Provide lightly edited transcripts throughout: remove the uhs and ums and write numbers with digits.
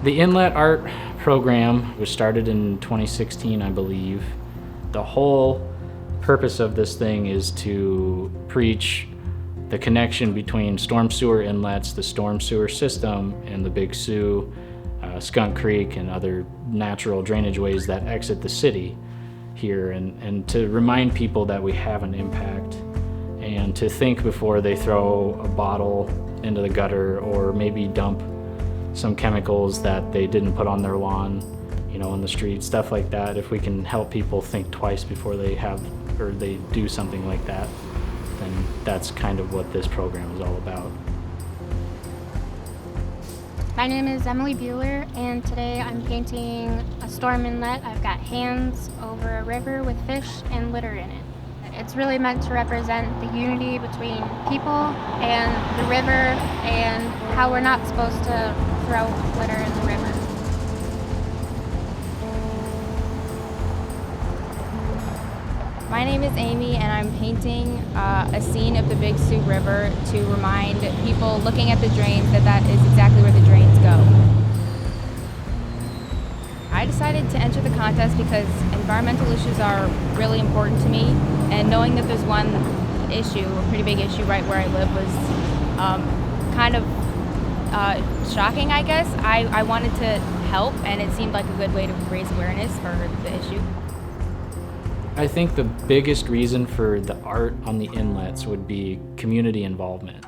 The Inlet art program was started in 2016, I believe. The whole purpose of this thing is to preach the connection between storm sewer inlets, the storm sewer system, and the Big Sioux, Skunk Creek, and other natural drainage ways that exit the city here, and to remind people that we have an impact, and to think before they throw a bottle into the gutter or maybe dump some chemicals that they didn't put on their lawn, in the street, stuff like that. If we can help people think twice before they do something like that, then that's kind of what this program is all about. My name is Emily Bueller, and today I'm painting a storm inlet. I've got hands over a river with fish and litter in it. It's really meant to represent the unity between people and the river, and how we're not supposed to throw litter in the river. My name is Amy, and I'm painting a scene of the Big Sioux River to remind people looking at the drains that is exactly where the drains go. I decided to enter the contest because environmental issues are really important to me, and knowing that there's one issue, a pretty big issue right where I live, was kind of shocking, I guess. I wanted to help, and it seemed like a good way to raise awareness for the issue. I think the biggest reason for the art on the inlets would be community involvement.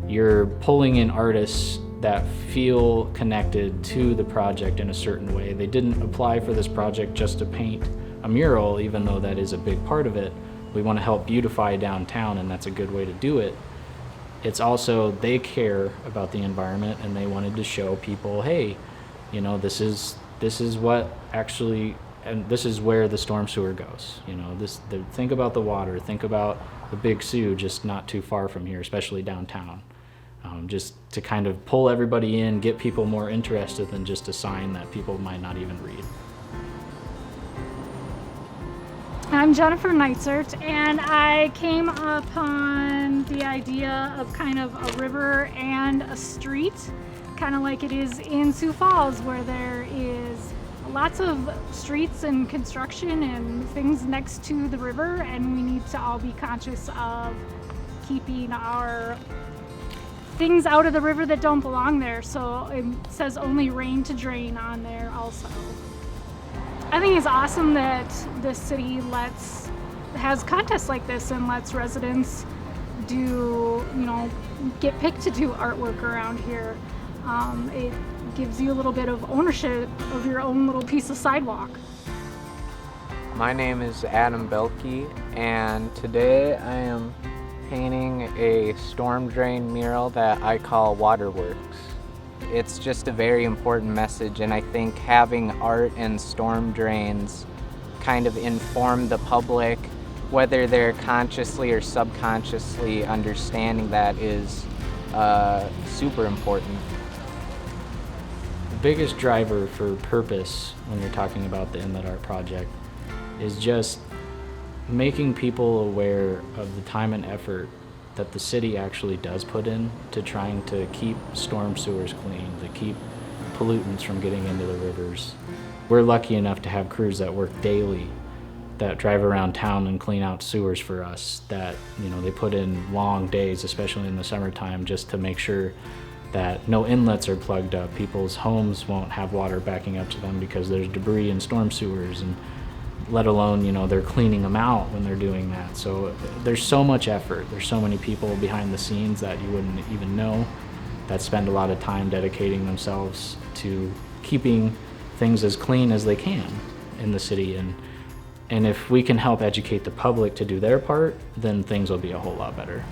You're pulling in artists that feel connected to the project in a certain way. They didn't apply for this project just to paint a mural, even though that is a big part of it. We want to help beautify downtown, and that's a good way to do it. It's also, they care about the environment, and they wanted to show people, hey, this is what actually, and this is where the storm sewer goes. Think about the water, think about the Big Sioux, just not too far from here, especially downtown. Just to kind of pull everybody in, get people more interested than just a sign that people might not even read. I'm Jennifer Neitzert, and I came upon the idea of kind of a river and a street, kind of like it is in Sioux Falls, where there is lots of streets and construction and things next to the river, and we need to all be conscious of keeping our things out of the river that don't belong there. So it says only rain to drain on there also. I think it's awesome that the city has contests like this and lets residents get picked to do artwork around here. It gives you a little bit of ownership of your own little piece of sidewalk. My name is Adam Belke, and today I am painting a storm drain mural that I call Waterworks. It's just a very important message, and I think having art and storm drains kind of inform the public, whether they're consciously or subconsciously understanding that, is super important. The biggest driver for purpose when you're talking about the Inlet Art Project is just making people aware of the time and effort that the city actually does put in to trying to keep storm sewers clean, to keep pollutants from getting into the rivers. We're lucky enough to have crews that work daily, that drive around town and clean out sewers for us, that they put in long days, especially in the summertime, just to make sure that no inlets are plugged up. People's homes won't have water backing up to them because there's debris in storm sewers, and let alone, they're cleaning them out when they're doing that. So there's so much effort. There's so many people behind the scenes that you wouldn't even know that spend a lot of time dedicating themselves to keeping things as clean as they can in the city. And if we can help educate the public to do their part, then things will be a whole lot better.